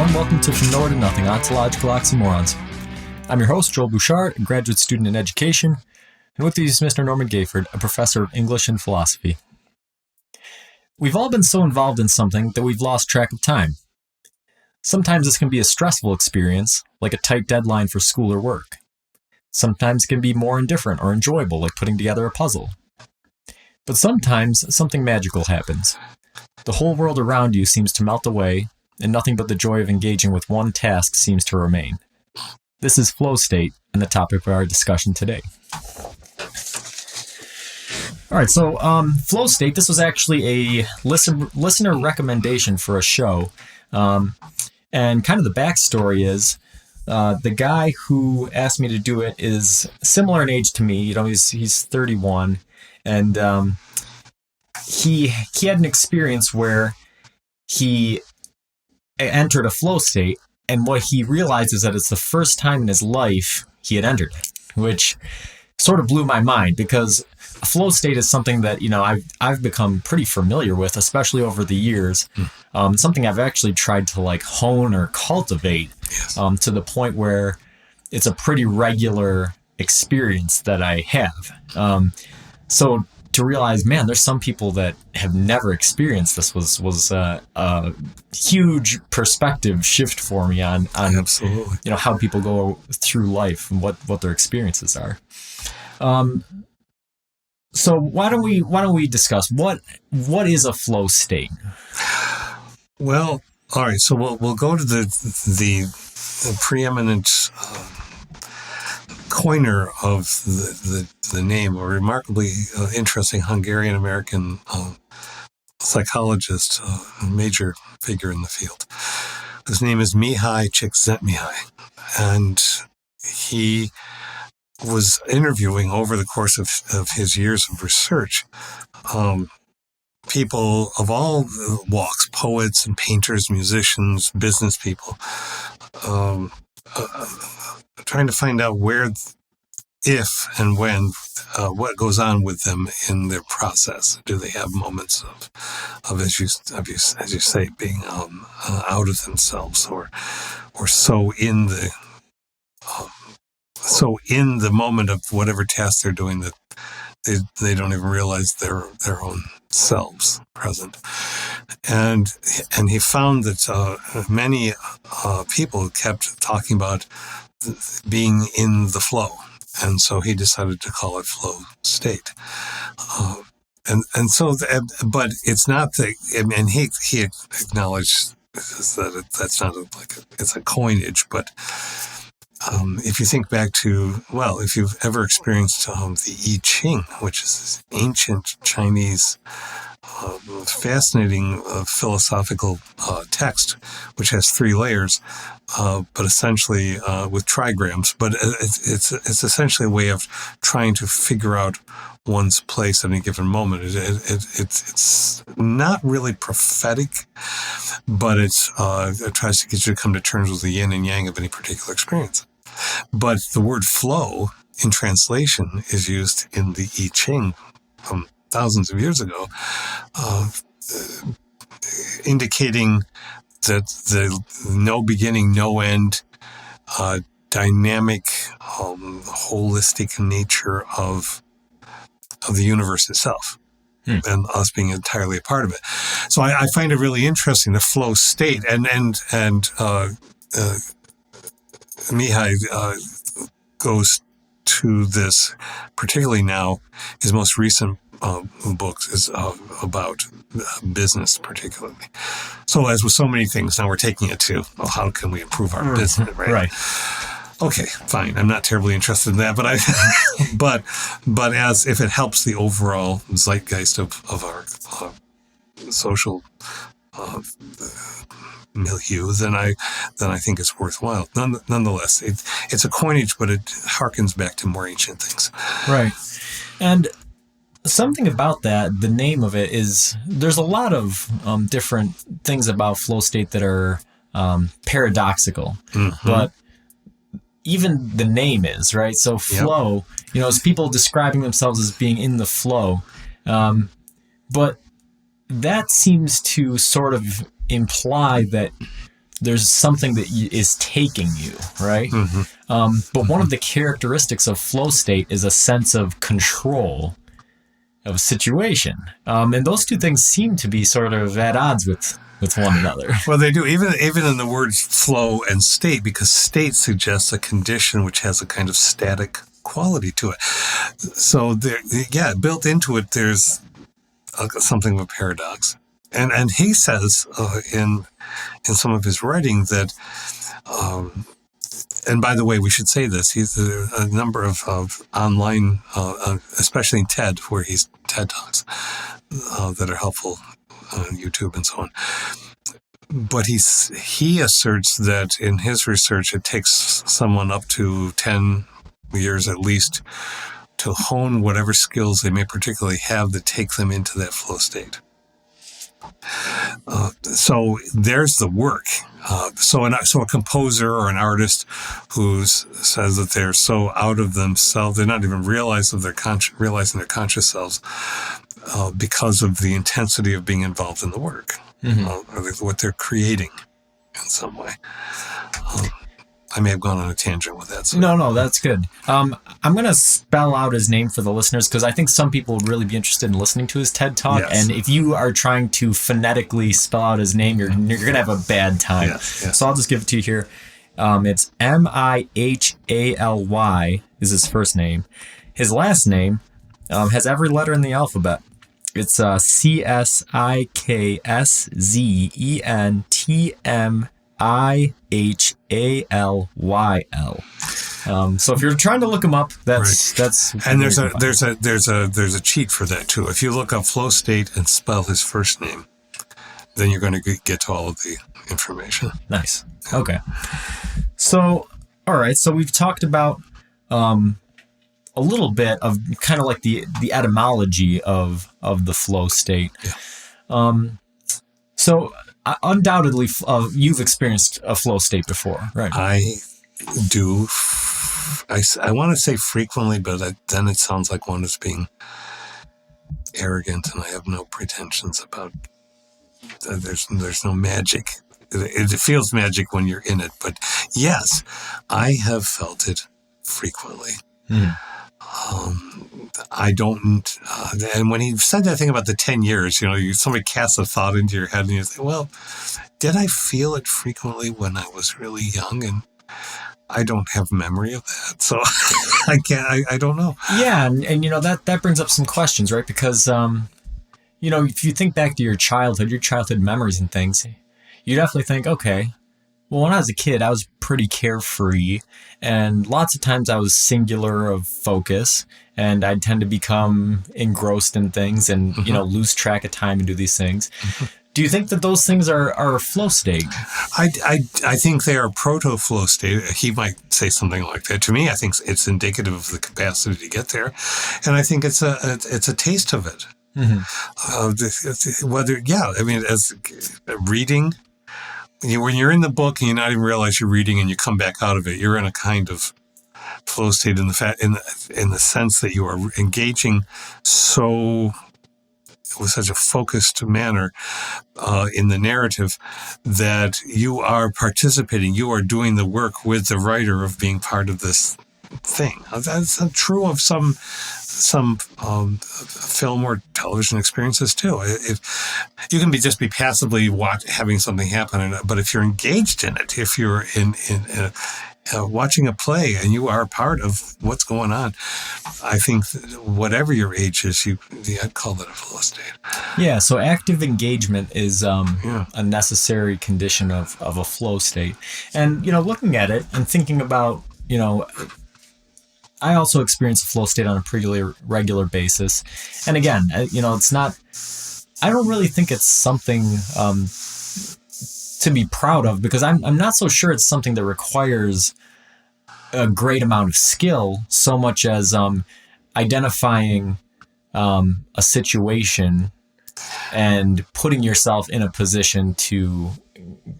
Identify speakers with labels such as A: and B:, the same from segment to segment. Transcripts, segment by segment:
A: and welcome to From Nowhere to Nothing, Ontological Oxymorons. I'm your host, Joel Bouchard, a graduate student in education, and with you is Mr. Norman Gayford, a professor of English and philosophy. We've all been so involved in something that we've lost track of time. Sometimes this can be a stressful experience, like a tight deadline for school or work. Sometimes it can be more indifferent or enjoyable, like putting together a puzzle. But sometimes something magical happens. The whole world around you seems to melt away, and nothing but the joy of engaging with one task seems to remain. This is flow state, and the topic of our discussion today. All right, so flow state, this was actually a listener recommendation for a show. And kind of the backstory is the guy who asked me to do it is similar in age to me. You know, he's 31, and he had an experience where he entered a flow state, and what he realized is that it's the first time in his life he had entered it, which sort of blew my mind, because a flow state is something that, you know, I've become pretty familiar with, especially over the years. Something I've actually tried to like hone or cultivate, to the point where it's a pretty regular experience that I have. So to realize, man, there's some people that have never experienced this was a huge perspective shift for me on
B: Absolutely.
A: You know, how people go through life and what their experiences are. So why don't we discuss what is a flow state?
B: Well, all right. So we'll go to the preeminent coiner of the name, a remarkably interesting Hungarian-American psychologist, a major figure in the field. His name is Mihaly Csikszentmihalyi, and he was interviewing over the course of his years of research people of all walks, poets and painters, musicians, business people, trying to find out where, if and when, what goes on with them in their process. Do they have moments of as you say, being out of themselves, or so in the moment of whatever task they're doing that they don't even realize their own selves present. And he found that many people kept talking about being in the flow, and so he decided to call it flow state. And so, but it's not the. And he acknowledged that that's not it's a coinage, but. If you think back to, well, if you've ever experienced the I Ching, which is this ancient Chinese, fascinating philosophical text, which has 3 layers, but essentially with trigrams. But it's essentially a way of trying to figure out one's place at any given moment. It's not really prophetic, but it tries to get you to come to terms with the yin and yang of any particular experience. But the word flow in translation is used in the I Ching from thousands of years ago, indicating that the no beginning, no end, dynamic, holistic nature of the universe itself, and us being entirely a part of it. So I find it really interesting, the flow state, and Mihaly goes to this, particularly now. His most recent book is about business, particularly. So as with so many things, now we're taking it to, well, how can we improve our business, right?
A: Right.
B: Okay, fine. I'm not terribly interested in that, but but as if it helps the overall zeitgeist of our social milieu, then I think it's worthwhile. Nonetheless, it's a coinage, but it harkens back to more ancient things.
A: Right. And something about that, the name of it is, there's a lot of different things about flow state that are paradoxical, but even the name is, right? So flow, you know, it's people describing themselves as being in the flow. But that seems to sort of imply that there's something that is taking you, right? But one of the characteristics of flow state is a sense of control of a situation. And those two things seem to be sort of at odds with one another.
B: Well, they do, even in the words flow and state, because state suggests a condition which has a kind of static quality to it. So built into it, there's something of a paradox. And he says in some of his writing that, and by the way, we should say this, he's a number of online, especially in TED, where he's TED Talks that are helpful on YouTube and so on. But he asserts that in his research, it takes someone up to 10 years at least to hone whatever skills they may particularly have that take them into that flow state. So there's the work. So a composer or an artist who says that they're so out of themselves, they're not even realizing their conscious selves because of the intensity of being involved in the work, or what they're creating in some way. I may have gone on a tangent with that. So.
A: No, that's good. I'm going to spell out his name for the listeners because I think some people would really be interested in listening to his TED Talk. Yes. And if you are trying to phonetically spell out his name, you're going to have a bad time. Yes. So I'll just give it to you here. It's Mihaly is his first name. His last name has every letter in the alphabet. It's CSIKSZENTM. IHALYL. So if you're trying to look them up, that's
B: and there's a cheat for that too. If you look up flow state and spell his first name, then you're going to get to all of the information.
A: Nice. Okay. So all right. So we've talked about a little bit of kind of like the etymology of the flow state. Yeah. So. Undoubtedly, you've experienced a flow state before, right?
B: I do. I want to say frequently, but then it sounds like one is being arrogant, and I have no pretensions about. There's no magic. It feels magic when you're in it, but yes, I have felt it frequently. I don't, and when he said that thing about the 10 years, somebody casts a thought into your head and you say, well, did I feel it frequently when I was really young? And I don't have memory of that. So I don't know.
A: Yeah. And that brings up some questions, right? Because, if you think back to your childhood memories and things, you definitely think, okay, well, when I was a kid, I was pretty carefree, and lots of times I was singular of focus, and I'd tend to become engrossed in things and, lose track of time and do these things. Do you think that those things are a flow state?
B: I think they are proto-flow state. He might say something like that. To me, I think it's indicative of the capacity to get there, and I think it's a taste of it. As reading. When you're in the book and you not even realize you're reading and you come back out of it, you're in a kind of flow state in the sense that you are engaging with such a focused manner in the narrative that you are participating, you are doing the work with the writer of being part of this thing. That's true of some film or television experiences too. You can just be passively having something happen, but if you're engaged in it, if you're in watching a play and you are a part of what's going on, I think whatever your age is, I'd call that a flow state.
A: Yeah. So active engagement is a necessary condition of a flow state, and looking at it and thinking about I also experience a flow state on a pretty regular basis. And again, it's not, I don't really think it's something to be proud of, because I'm not so sure it's something that requires a great amount of skill so much as identifying a situation and putting yourself in a position to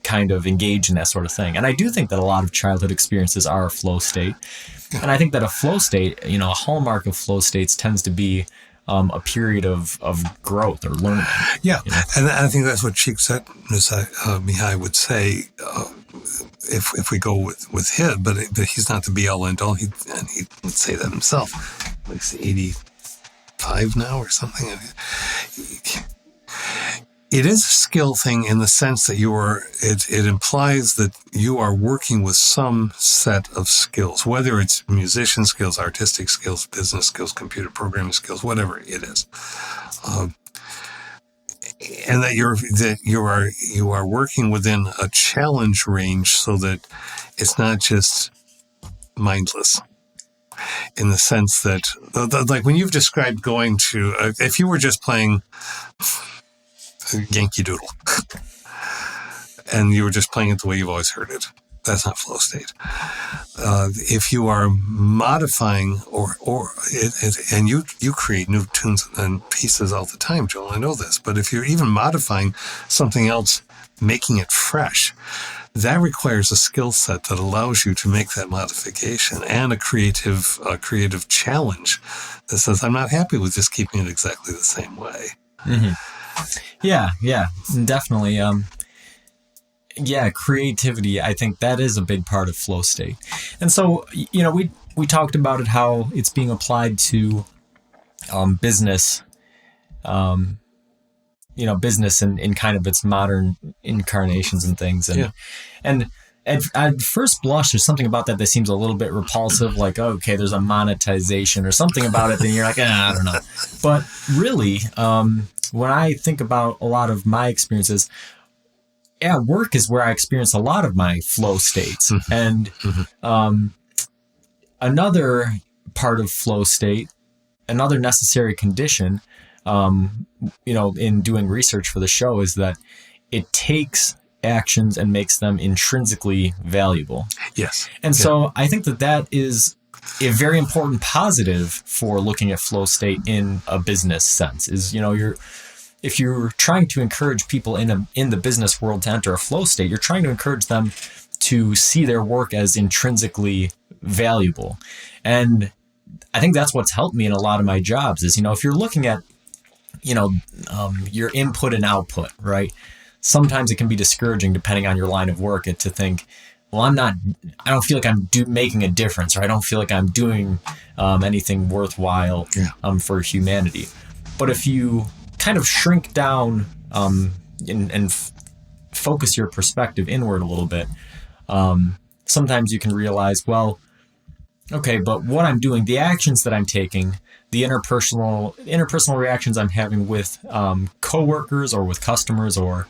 A: kind of engage in that sort of thing. And I do think that a lot of childhood experiences are a flow state. And I think that a flow state, a hallmark of flow states tends to be a period of growth or learning.
B: Yeah,
A: You know?
B: and I think that's what Mihai would say if we go with him, but he's not the be all end all. He would say that himself. He's 85 now or something. It is a skill thing in the sense that it implies that you are working with some set of skills, whether it's musician skills, artistic skills, business skills, computer programming skills, whatever it is. And that you are working within a challenge range so that it's not just mindless. In the sense that, like when you've described going to, if you were just playing Yankee Doodle and you were just playing it the way you've always heard it, that's not flow state. If you are modifying and you create new tunes and pieces all the time, Joel, I know this, but if you're even modifying something else, making it fresh, that requires a skill set that allows you to make that modification and a creative challenge that says, I'm not happy with just keeping it exactly the same way.
A: Mm-hmm. Yeah, definitely. Creativity, I think that is a big part of flow state. And so, we talked about it, how it's being applied to business, business in kind of its modern incarnations and things. And at first blush, there's something about that seems a little bit repulsive, like, okay, there's a monetization or something about it, then you're like, I don't know. But really, when I think about a lot of my experiences, work is where I experience a lot of my flow states. And another part of flow state, another necessary condition, in doing research for the show, is that it takes actions and makes them intrinsically valuable.
B: Yes.
A: And so I think that is a very important positive for looking at flow state in a business sense. Is, if you're trying to encourage people in the business world to enter a flow state, you're trying to encourage them to see their work as intrinsically valuable. And I think that's what's helped me in a lot of my jobs is, if you're looking at, your input and output, right? Sometimes it can be discouraging depending on your line of work to think, well, I don't feel like I'm making a difference, or I don't feel like I'm doing anything worthwhile for humanity. But if you kind of shrink down and focus your perspective inward a little bit, sometimes you can realize, well, okay, but what I'm doing, the actions that I'm taking, the interpersonal reactions I'm having with coworkers or with customers, or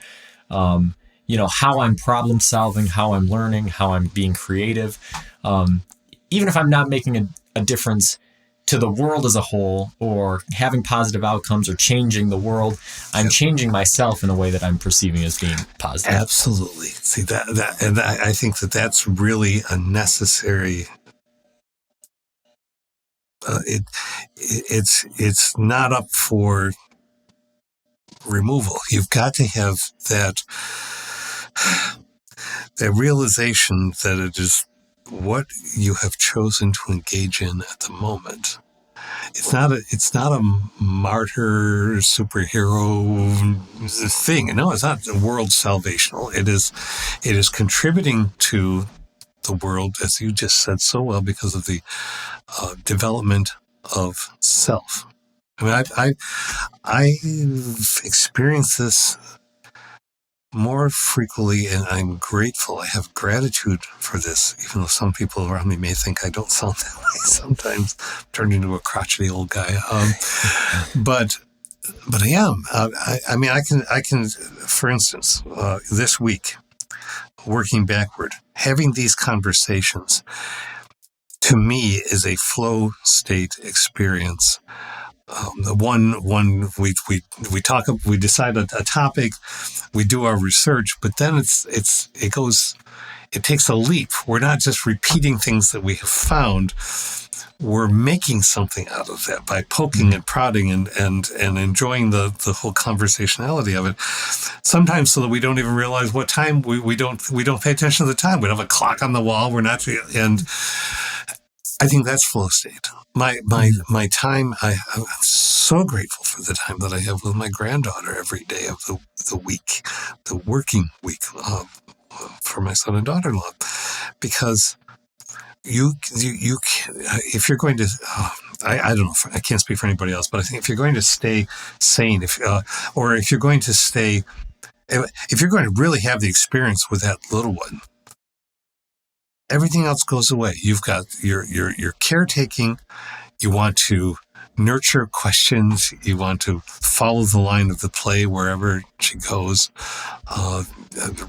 A: how I'm problem solving, how I'm learning, how I'm being creative, even if I'm not making a difference to the world as a whole, or having positive outcomes, or changing the world, I'm changing myself in a way that I'm perceiving as being positive.
B: Absolutely. See that, and I think that's really a necessary. It's not up for removal. You've got to have that realization that it is what you have chosen to engage in at the moment. It's not a martyr superhero thing. No, it's not world salvational. It is contributing to the world, as you just said so well, because of the development of self. I mean, I've experienced this more frequently, and I'm grateful. I have gratitude for this, even though some people around me may think I don't sound that way sometimes. I'm turned into a crotchety old guy. But I am. I can, for instance, this week, working backward, having these conversations, to me, is a flow state experience. We talk, we decide a topic, we do our research, but then it takes a leap. We're not just repeating things that we have found. We're making something out of that by poking and prodding and enjoying the whole conversationality of it. Sometimes so that we don't even realize what time we don't pay attention to the time. We don't have a clock on the wall. We're not, and I think that's flow state. My time, I'm so grateful for the time that I have with my granddaughter every day of the week, the working week, for my son and daughter-in-law, because you if you're going to, I don't know, I can't speak for anybody else, but I think if you're going to stay sane, or if you're going to stay, if you're going to really have the experience with that little one, everything else goes away. You've got your caretaking. You want to nurture questions. You want to follow the line of the play wherever she goes,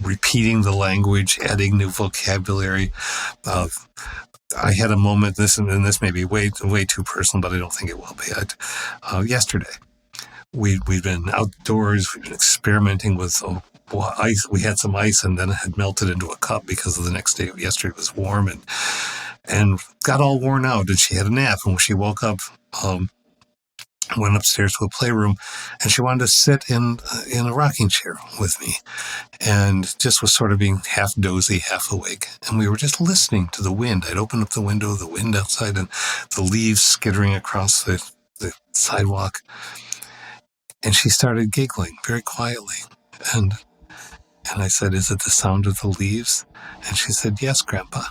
B: repeating the language, adding new vocabulary. I had a moment, this may be way too personal, but I don't think it will be. Yesterday, we'd been outdoors. We'd been experimenting with ice. We had some ice, and then it had melted into a cup because of the next day. Yesterday was warm, and got all worn out. And she had a nap, and when she woke up, went upstairs to a playroom, and she wanted to sit in a rocking chair with me, and just was sort of being half dozy, half awake. And we were just listening to the wind. I'd opened up the window, the wind outside, and the leaves skittering across the sidewalk. And she started giggling very quietly. And I said, "Is it the sound of the leaves?" And she said, "Yes, Grandpa."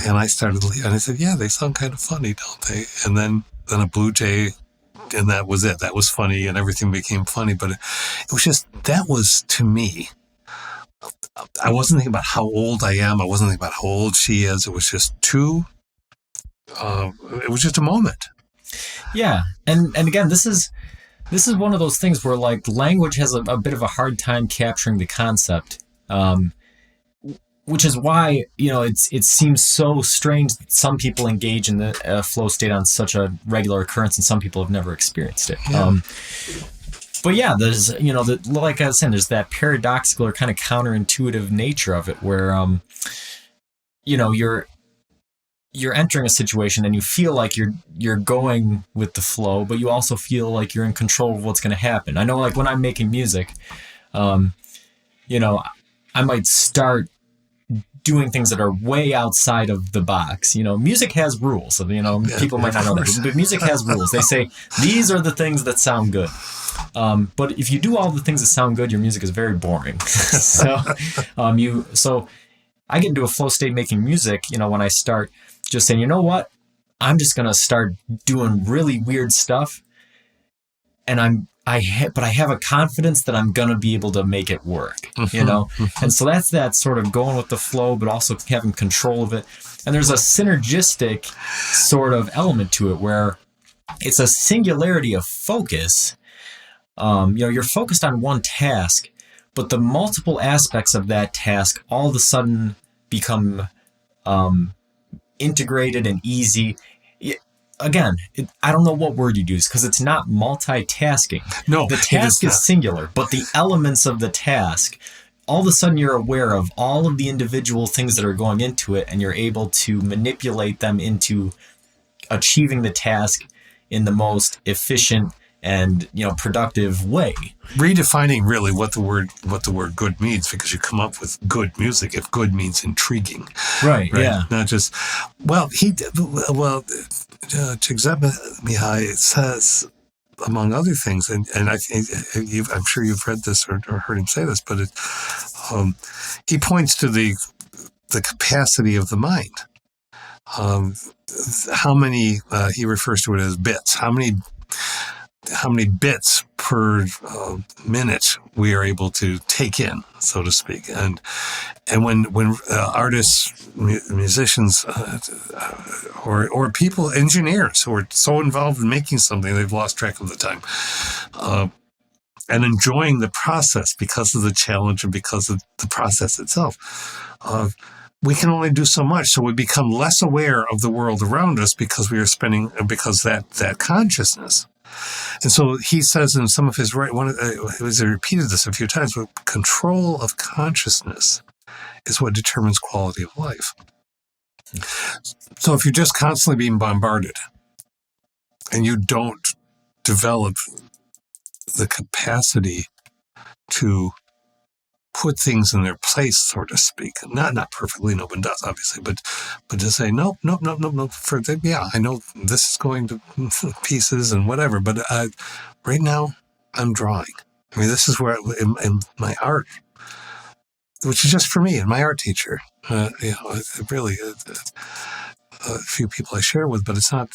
B: And I started, and I said, "Yeah, they sound kind of funny, don't they?" And then a blue jay, and that was it. That was funny, and everything became funny. But it was just, that was, to me, I wasn't thinking about how old I am. I wasn't thinking about how old she is. It was just it was just a moment.
A: Yeah. And again, this is one of those things where, like, language has a bit of a hard time capturing the concept, which is why, it seems so strange that some people engage in the flow state on such a regular occurrence and some people have never experienced it.
B: Yeah.
A: But yeah, there's, like I was saying, there's that paradoxical or kind of counterintuitive nature of it where, you're entering a situation and you feel like you're going with the flow, but you also feel like you're in control of what's going to happen. I know, like, when I'm making music, I might start doing things that are way outside of the box. Music has rules. People might not know that, but music has rules. They say these are the things that sound good. But if you do all the things that sound good, your music is very boring. So I get into a flow state making music, when I start just saying, you know what, I'm just going to start doing really weird stuff. And I have a confidence that I'm going to be able to make it work, And so that's that sort of going with the flow, but also having control of it. And there's a synergistic sort of element to it where it's a singularity of focus. You're focused on one task, but the multiple aspects of that task all of a sudden become integrated and easy. Again, I don't know what word you'd use because it's not multitasking.
B: No,
A: the task is singular, but the elements of the task, all of a sudden you're aware of all of the individual things that are going into it, and you're able to manipulate them into achieving the task in the most efficient and productive way.
B: Redefining really what the word good means, because you come up with good music if good means intriguing.
A: Right? Yeah.
B: Not just, Csikszentmihalyi, it says, among other things, and I'm sure you've read this or heard him say this, but he points to the capacity of the mind. How many, he refers to it as bits, how many bits per minute we are able to take in, so to speak. And when artists, musicians, or people, engineers who are so involved in making something they've lost track of the time, and enjoying the process because of the challenge and because of the process itself, we can only do so much. So we become less aware of the world around us because that consciousness. And so he says in some of his he repeated this a few times, but control of consciousness is what determines quality of life. So if you're just constantly being bombarded and you don't develop the capacity to put things in their place, so to speak. Not perfectly, no one does, obviously, but to say, nope. I know this is going to pieces and whatever, but right now I'm drawing. I mean, this is where in my art, which is just for me and my art teacher. It really, a few people I share with, but it's not,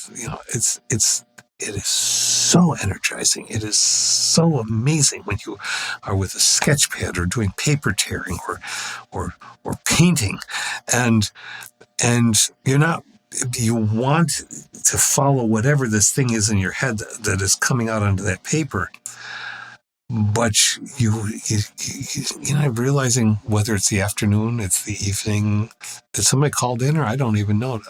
B: it is so energizing. It is so amazing when you are with a sketch pad or doing paper tearing or painting, and you want to follow whatever this thing is in your head that is coming out onto that paper. But you're realizing whether it's the afternoon, it's the evening, did somebody called in, or I don't even know.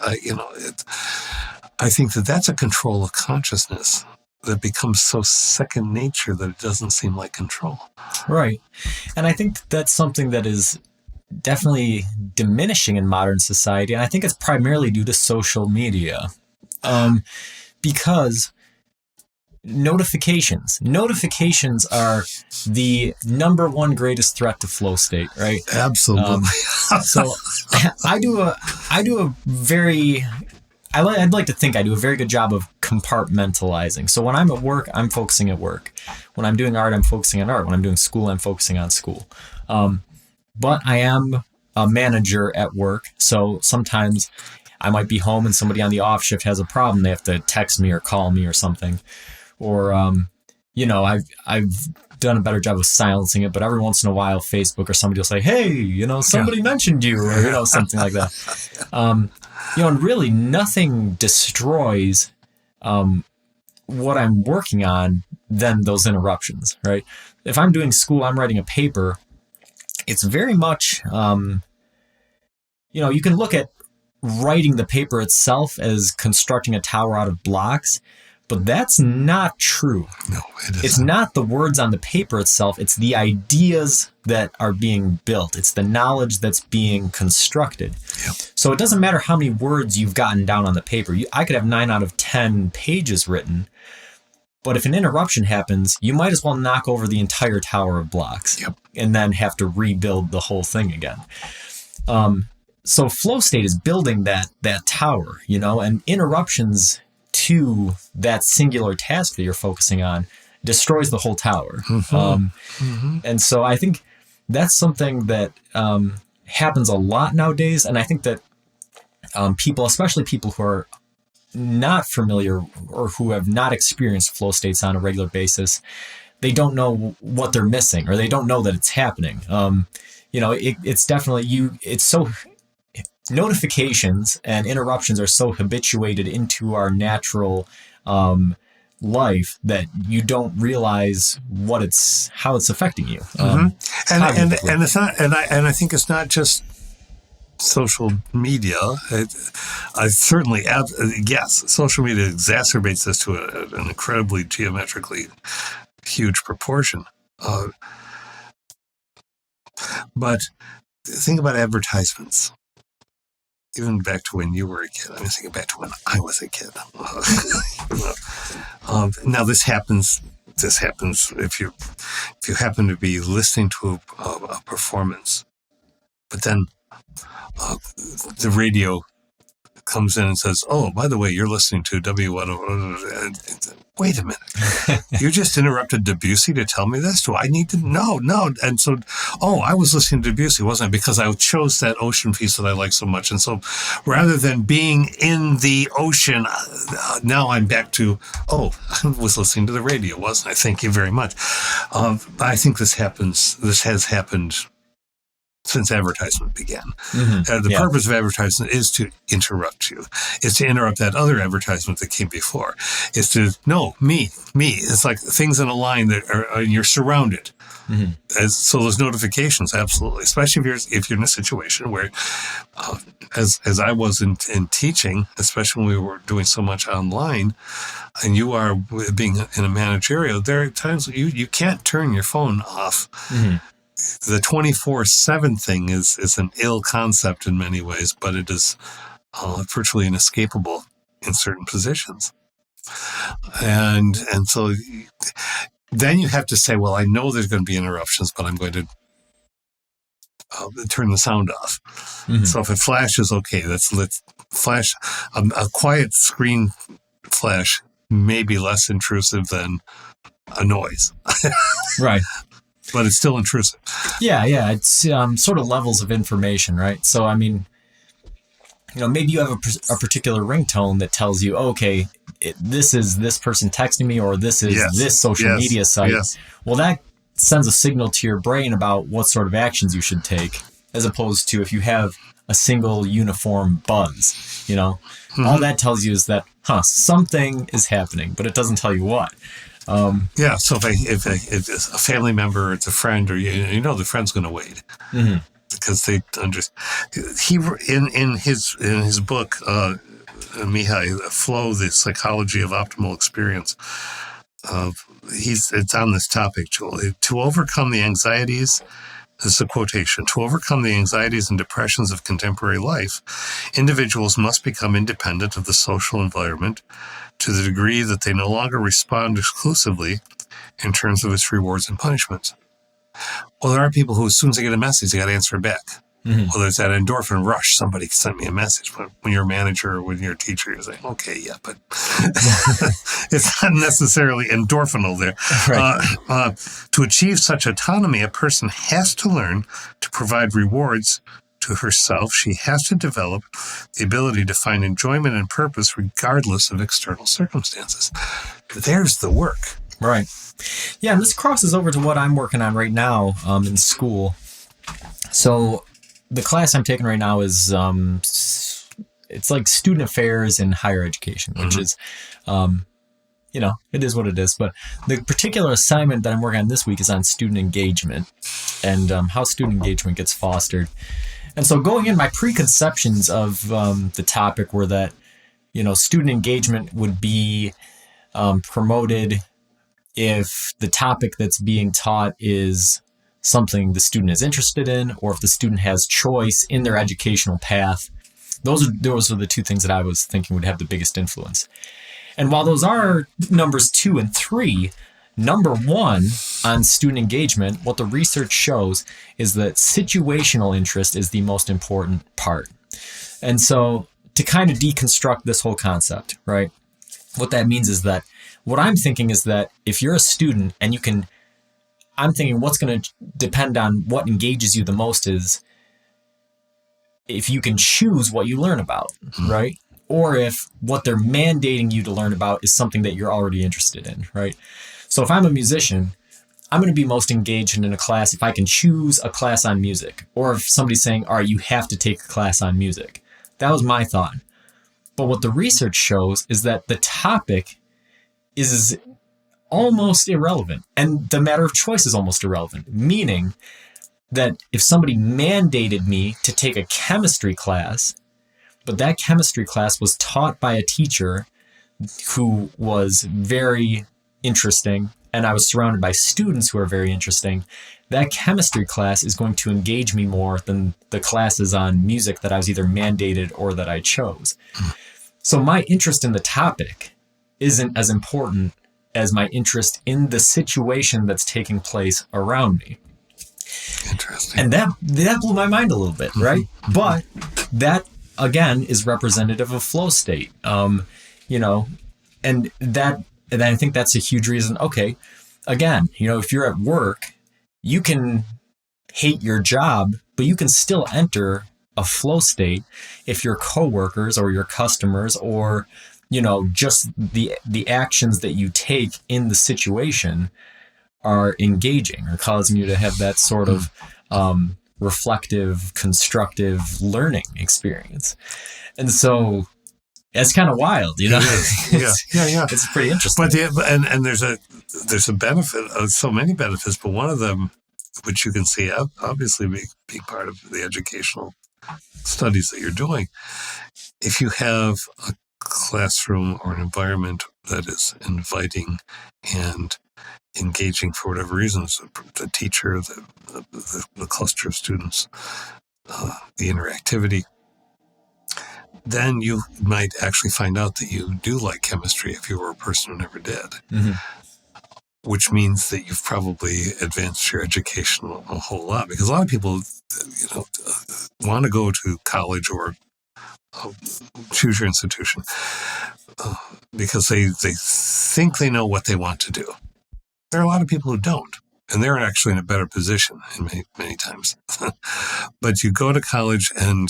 B: I think that's a control of consciousness that becomes so second nature that it doesn't seem like control.
A: Right. And I think that's something that is definitely diminishing in modern society. And I think it's primarily due to social media. Because notifications are the number one greatest threat to flow state, right?
B: Absolutely.
A: So I'd like to think I do a very good job of compartmentalizing. So when I'm at work, I'm focusing at work. When I'm doing art, I'm focusing on art. When I'm doing school, I'm focusing on school. But I am a manager at work, so sometimes I might be home and somebody on the off shift has a problem. They have to text me or call me or something. Or, I've done a better job of silencing it, but every once in a while, Facebook or somebody will say, hey, somebody mentioned you, or, something like that. And really nothing destroys what I'm working on than those interruptions, right? If I'm doing school, I'm writing a paper, it's very much, you can look at writing the paper itself as constructing a tower out of blocks, but that's not true.
B: No, it isn't.
A: It's not the words on the paper itself. It's the ideas that are being built. It's the knowledge that's being constructed.
B: Yep.
A: So it doesn't matter how many words you've gotten down on the paper. I could have 9 out of 10 pages written, but if an interruption happens, you might as well knock over the entire tower of blocks.
B: Yep.
A: And then have to rebuild the whole thing again. So flow state is building that tower, and interruptions to that singular task that you're focusing on destroys the whole tower. And so I think that's something that happens a lot nowadays. And I think that people, especially people who are not familiar or who have not experienced flow states on a regular basis, they don't know what they're missing, or they don't know that it's happening. It's definitely it's so notifications and interruptions are so habituated into our natural life that you don't realize how it's affecting you.
B: And it's not, and I think it's not just social media. I certainly, yes, social media exacerbates this to an incredibly geometrically huge proportion. But think about advertisements. Even back to when you were a kid. I'm thinking back to when I was a kid. Now this happens if you happen to be listening to a performance, but then the radio comes in and says, "Oh, by the way, you're listening to W1." Wait a minute. You just interrupted Debussy to tell me this? Do I need to? No. And so, I was listening to Debussy, wasn't I? Because I chose that ocean piece that I like so much. And so rather than being in the ocean, now I'm back to, I was listening to the radio, wasn't I? Thank you very much. I think this has happened since advertisement began. The purpose of advertisement is to interrupt you, is to interrupt that other advertisement that came before, is to, no, me. It's like things in a line that are you're surrounded. So those notifications, absolutely, especially if you're in a situation where, as I was in teaching, especially when we were doing so much online, and you are being in a managerial, there are times you can't turn your phone off. The 24/7 thing is an ill concept in many ways, but it is virtually inescapable in certain positions. And so then you have to say, well, I know there's going to be interruptions, but I'm going to turn the sound off.
A: Mhm.
B: So if it flashes, okay, let's flash. A quiet screen flash may be less intrusive than a noise,
A: Right.
B: but it's still intrusive.
A: Yeah, yeah. It's sort of levels of information, right? So, I mean, maybe you have a particular ringtone that tells you, okay, this is this person texting me, or this is
B: Yes.
A: this social
B: Yes.
A: media site.
B: Yes.
A: Well, that sends a signal to your brain about what sort of actions you should take, as opposed to if you have a single uniform buzz. All that tells you is that, something is happening, but it doesn't tell you what.
B: Yeah. So if it's a family member, it's a friend, or the friend's going to wait.
A: Mm-hmm.
B: Because they understand. He in his book, Mihai, Flow: The Psychology of Optimal Experience. It's on this topic, Joel. To overcome the anxieties. This is a quotation. To overcome the anxieties and depressions of contemporary life, individuals must become independent of the social environment to the degree that they no longer respond exclusively in terms of its rewards and punishments. Well, there are people who, as soon as they get a message, they got to answer it back.
A: Mm-hmm.
B: Well, there's that endorphin rush. Somebody sent me a message. But when you're a manager or when you're a teacher, you're saying, okay, yeah, but it's not necessarily endorphinal there.
A: Right.
B: To achieve such autonomy, a person has to learn to provide rewards to herself. She has to develop the ability to find enjoyment and purpose regardless of external circumstances. There's the work.
A: Right. Yeah, and this crosses over to what I'm working on right now in school. So the class I'm taking right now is it's like student affairs in higher education, which is, it is what it is. But the particular assignment that I'm working on this week is on student engagement and how student engagement gets fostered. And so going in, my preconceptions of the topic were that, student engagement would be promoted if the topic that's being taught is something the student is interested in, or if the student has choice in their educational path. Those are the two things that I was thinking would have the biggest influence. And while those are numbers 2 and 3, number 1 on student engagement, what the research shows is that situational interest is the most important part. And so to kind of deconstruct this whole concept, right? What that means is that what I'm thinking is that if you're a student and I'm thinking what's going to depend on what engages you the most is if you can choose what you learn about, right? Or if what they're mandating you to learn about is something that you're already interested in, right? So if I'm a musician, I'm going to be most engaged in a class if I can choose a class on music, or if somebody's saying, all right, you have to take a class on music. That was my thought. But what the research shows is that the topic is almost irrelevant, and the matter of choice is almost irrelevant, meaning that if somebody mandated me to take a chemistry class, but that chemistry class was taught by a teacher who was very interesting, and I was surrounded by students who are very interesting, that chemistry class is going to engage me more than the classes on music that I was either mandated or that I chose. So my interest in the topic isn't as important as my interest in the situation that's taking place around me.
B: Interesting.
A: And that blew my mind a little bit, right? But that, again, is representative of flow state. And I think that's a huge reason. Okay, again, if you're at work, you can hate your job, but you can still enter a flow state if your coworkers or your customers or just the actions that you take in the situation are engaging or causing you to have that sort of reflective, constructive learning experience. And so it's kind of wild,
B: Yeah.
A: It's pretty interesting.
B: But there's a benefit of so many benefits, but one of them, which you can see obviously being part of the educational studies that you're doing, if you have a classroom or an environment that is inviting and engaging for whatever reasons, the teacher, the cluster of students, the interactivity, then you might actually find out that you do like chemistry if you were a person who never did.
A: Mm-hmm.
B: Which means that you've probably advanced your education a whole lot. Because a lot of people want to go to college or choose your institution because they think they know what they want to do. There are a lot of people who don't, and they're actually in a better position in many times. But you go to college and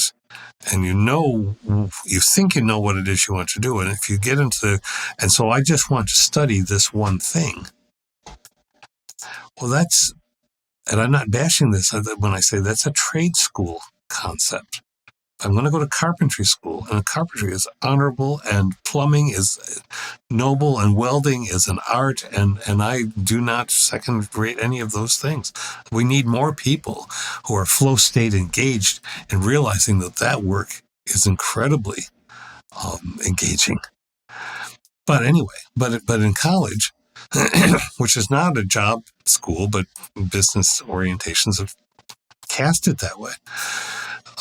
B: you think you know what it is you want to do, and if you get and so I just want to study this one thing. Well, and I'm not bashing this when I say that's a trade school concept. I'm going to go to carpentry school, and carpentry is honorable, and plumbing is noble, and welding is an art, and I do not second rate any of those things. We need more people who are flow state engaged and realizing that work is incredibly engaging. But anyway, but in college, which is not a job school, but business orientations have cast it that way.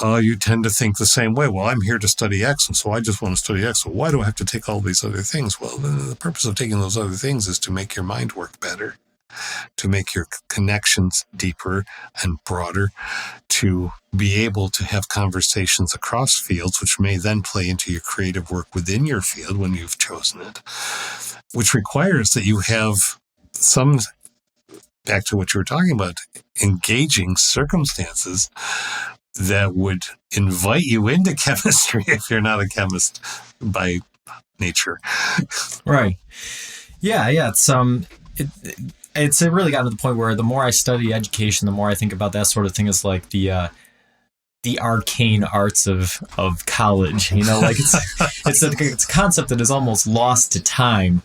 B: You tend to think the same way. Well, I'm here to study X, and so I just want to study X. So why do I have to take all these other things? Well, the purpose of taking those other things is to make your mind work better, to make your connections deeper and broader, to be able to have conversations across fields, which may then play into your creative work within your field when you've chosen it, which requires that you have some, back to what you were talking about, engaging circumstances that would invite you into chemistry if you're not a chemist by nature.
A: Right. Yeah. It's really gotten to the point where the more I study education, the more I think about that sort of thing as like the arcane arts of college. Like it's a concept that is almost lost to time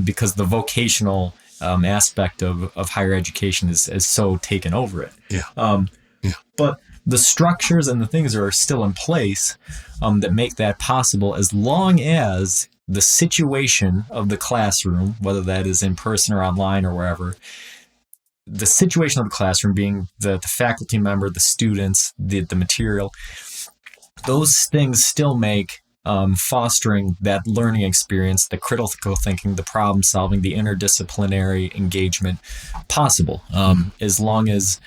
A: because the vocational aspect of higher education is so taken over it.
B: Yeah.
A: But the structures and the things are still in place that make that possible, as long as the situation of the classroom, whether that is in person or online or wherever, the situation of the classroom being the faculty member, the students, the material, those things still make fostering that learning experience, the critical thinking, the problem solving, the interdisciplinary engagement possible, as long as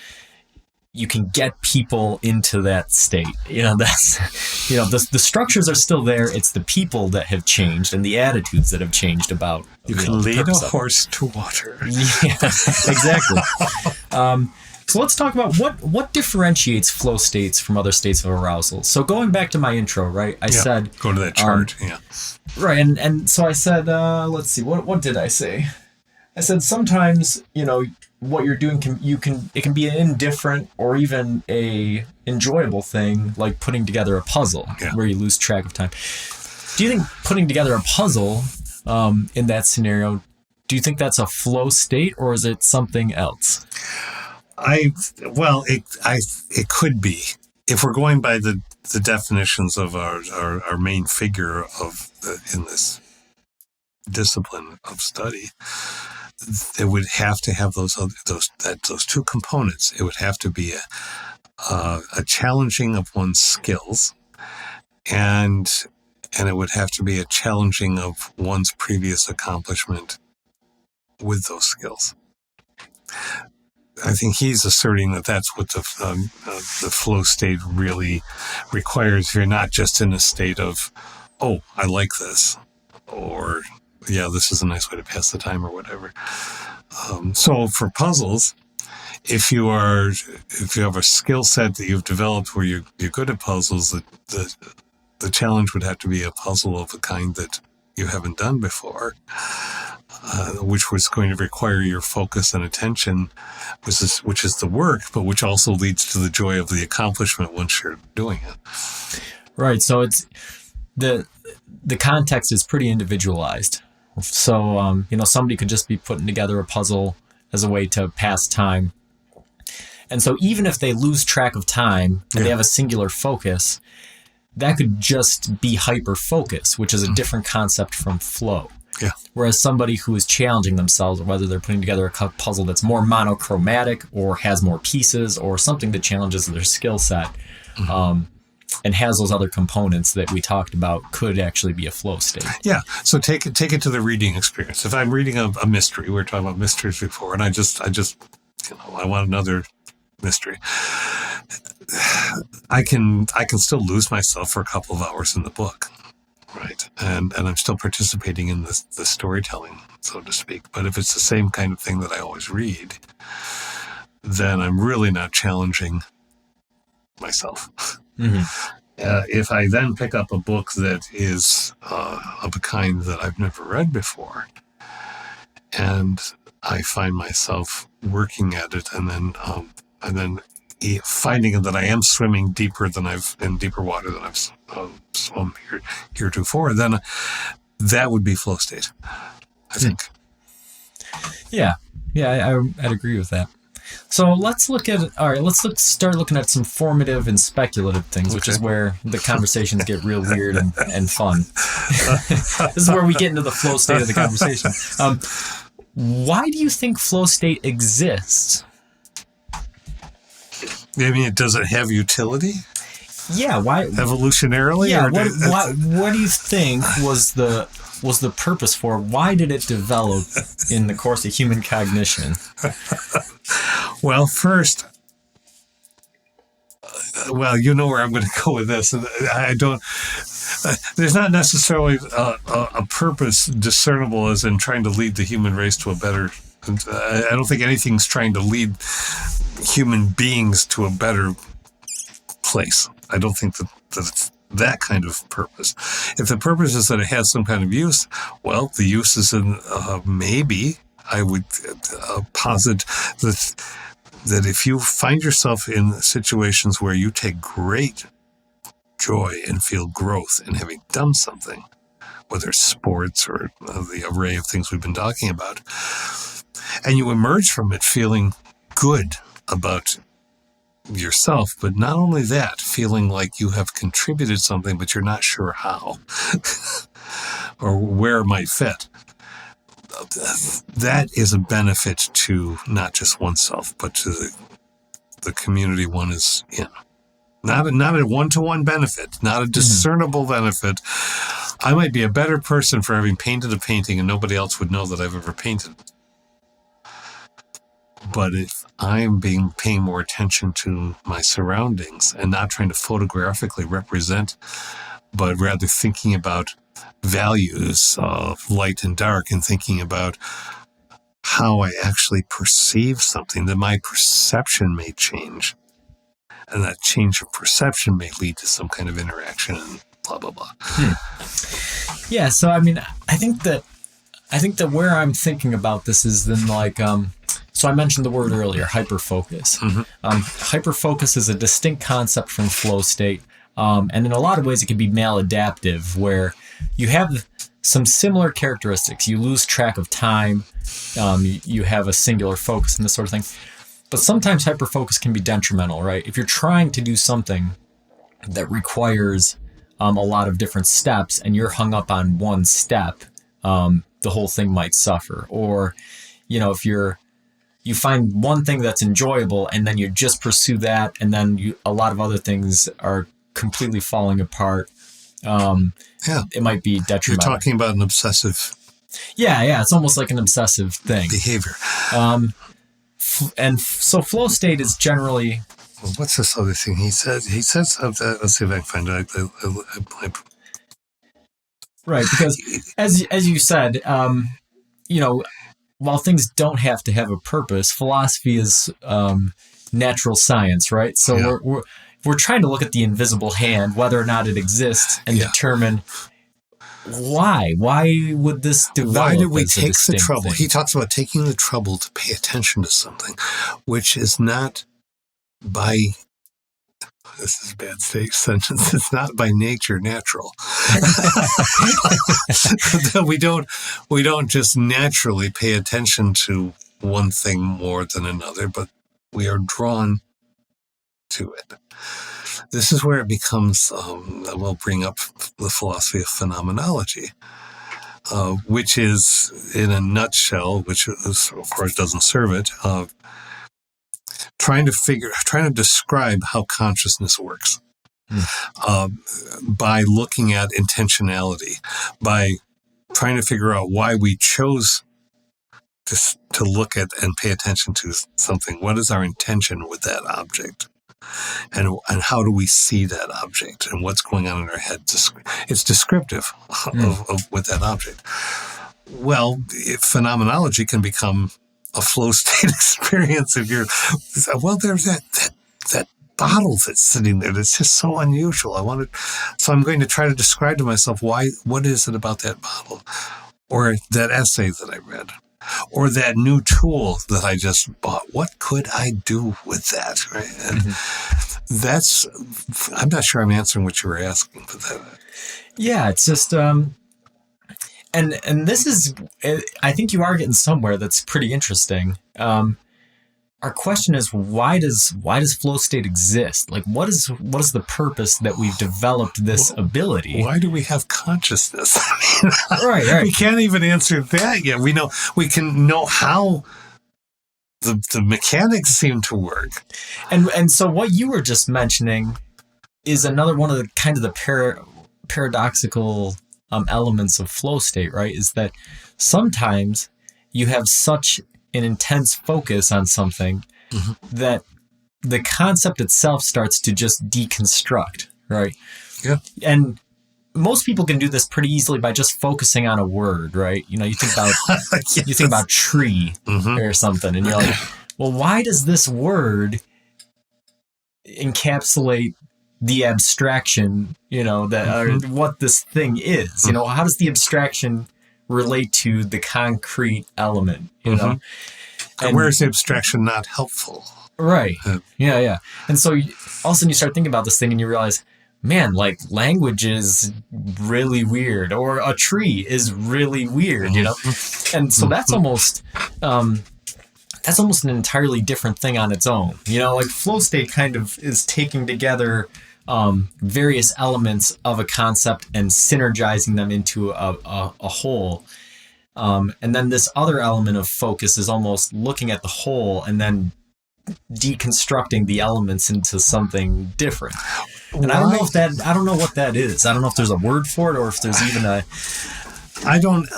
A: you can get people into that state. The structures are still there. It's the people that have changed and the attitudes that have changed about.
B: You can lead a horse to water.
A: Yeah, exactly. So let's talk about what differentiates flow states from other states of arousal. So going back to my intro, right? I said
B: go to that chart.
A: Right, and so I said, let's see, what did I say? I said sometimes what you're doing it can be an indifferent or even a enjoyable thing, like putting together a puzzle where you lose track of time. Do you think putting together a puzzle in that scenario, do you think that's a flow state or is it something else?
B: It could be, if we're going by the definitions of our main figure in this discipline of study. It would have to have those two components. It would have to be a challenging of one's skills, and it would have to be a challenging of one's previous accomplishment with those skills. I think he's asserting that that's what the flow state really requires. You're not just in a state of, oh, I like this, or yeah, this is a nice way to pass the time, or whatever. So for puzzles, if you have a skill set that you've developed where you're good at puzzles, the challenge would have to be a puzzle of a kind that you haven't done before, which was going to require your focus and attention, which is the work, but which also leads to the joy of the accomplishment once you're doing it.
A: Right. So it's the context is pretty individualized. So, somebody could just be putting together a puzzle as a way to pass time. And so even if they lose track of time and they have a singular focus, that could just be hyper-focus, which is a different concept from flow.
B: Yeah.
A: Whereas somebody who is challenging themselves, whether they're putting together a puzzle that's more monochromatic or has more pieces or something that challenges their skill set, and has those other components that we talked about, could actually be a flow state.
B: Yeah. So take it to the reading experience. If I'm reading a mystery, we were talking about mysteries before, and I want another mystery. I can still lose myself for a couple of hours in the book, right? And I'm still participating in the storytelling, so to speak. But if it's the same kind of thing that I always read, then I'm really not challenging myself.
A: Mm-hmm.
B: If I then pick up a book that is of a kind that I've never read before, and I find myself working at it, and then finding that I am swimming deeper in deeper water than I've swum heretofore, then that would be flow state, I think.
A: Yeah, I'd agree with that. So let's start looking at some formative and speculative things, which is where the conversations get real weird and fun. This is where we get into the flow state of the conversation. Why do you think flow state exists?
B: I mean, does it have utility?
A: Yeah, why?
B: Evolutionarily?
A: Yeah,
B: or
A: what do you think was the purpose for? Why did it develop in the course of human cognition?
B: Well, first, you know where I'm going to go with this. I don't. There's not necessarily a purpose discernible as in trying to lead the human race to a better. I don't think anything's trying to lead human beings to a better place. I don't think that it's that kind of purpose. If the purpose is that it has some kind of use, well, the use is in maybe I would posit that if you find yourself in situations where you take great joy and feel growth in having done something, whether it's sports or the array of things we've been talking about, and you emerge from it feeling good about yourself, but not only that, feeling like you have contributed something, but you're not sure how or where it might fit. That is a benefit to not just oneself, but to the community one is in. Not a one-to-one benefit, not a discernible benefit. I might be a better person for having painted a painting and nobody else would know that I've ever painted it. But if I'm paying more attention to my surroundings and not trying to photographically represent, but rather thinking about values of light and dark and thinking about how I actually perceive something, then my perception may change. And that change of perception may lead to some kind of interaction and blah, blah, blah.
A: Yeah, so I mean, I think that where I'm thinking about this is then so I mentioned the word earlier, hyperfocus. Mm-hmm. Hyperfocus is a distinct concept from flow state. And in a lot of ways, it can be maladaptive, where you have some similar characteristics. You lose track of time. You have a singular focus and this sort of thing. But sometimes hyperfocus can be detrimental, right? If you're trying to do something that requires a lot of different steps and you're hung up on one step, the whole thing might suffer. Or, if you find one thing that's enjoyable and then you just pursue that, and then a lot of other things are completely falling apart. It might be detrimental.
B: You're talking about an obsessive.
A: Yeah. It's almost like an obsessive thing.
B: Behavior.
A: And so flow state is generally.
B: Well, what's this other thing he said? He said something. Let's see if I can find it.
A: Right, because as you said, while things don't have to have a purpose, philosophy is natural science, right? So we're trying to look at the invisible hand, whether or not it exists, and determine why. Why would this develop? Why did we take the
B: trouble?
A: Thing?
B: He talks about taking the trouble to pay attention to something, which is not by. This is a bad sentence. It's not by nature natural. we don't just naturally pay attention to one thing more than another, but we are drawn to it. This is where it becomes, we'll bring up the philosophy of phenomenology, which is, in a nutshell, which is, of course doesn't serve it, trying to describe how consciousness works by looking at intentionality, by trying to figure out why we chose to look at and pay attention to something. What is our intention with that object? and how do we see that object and what's going on in our head. It's descriptive of with that object. Well, phenomenology can become a flow state experience if you're, well, there's that bottle that's sitting there that's just so unusual. So I'm going to try to describe to myself what is it about that bottle, or that essay that I read, or that new tool that I just bought. What could I do with that? Right? And I'm not sure I'm answering what you were asking, but
A: yeah, it's just, and this is, I think you are getting somewhere that's pretty interesting. Our question is, why does flow state exist? Like, what is the purpose that we've developed this ability?
B: Why do we have consciousness? I mean,
A: right.
B: We can't even answer that yet. We can know how the mechanics seem to work.
A: And so what you were just mentioning is another one of the kind of the paradoxical elements of flow state, right? Is that sometimes you have such an intense focus on something that the concept itself starts to just deconstruct, right?
B: Yeah.
A: And most people can do this pretty easily by just focusing on a word, right? You think about
B: Yes.
A: you think about tree or something, and you're like, well, why does this word encapsulate the abstraction, or what this thing is? How does the abstraction relate to the concrete element, you know?
B: And where is the abstraction not helpful?
A: Right. Yeah. And so all of a sudden you start thinking about this thing and you realize, man, like language is really weird, or a tree is really weird, And so that's almost an entirely different thing on its own. Like flow state kind of is taking together various elements of a concept and synergizing them into a whole. And then this other element of focus is almost looking at the whole and then deconstructing the elements into something different. And I don't know what that is. I don't know if there's a word for it, or if there's even a...
B: I don't,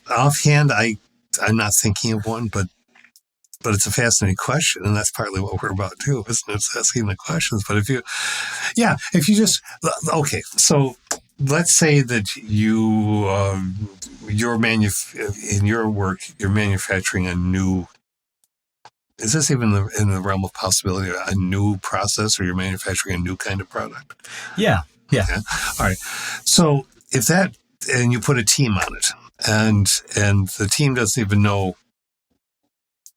B: offhand, I'm not thinking of one, but it's a fascinating question, and that's partly what we're about too, isn't it? It's asking the questions. But if you just, okay, so let's say that in your work, you're manufacturing a new, is this even in the realm of possibility, a new process, or you're manufacturing a new kind of product?
A: Yeah.
B: Okay. All right. So if that, and you put a team on it, and the team doesn't even know,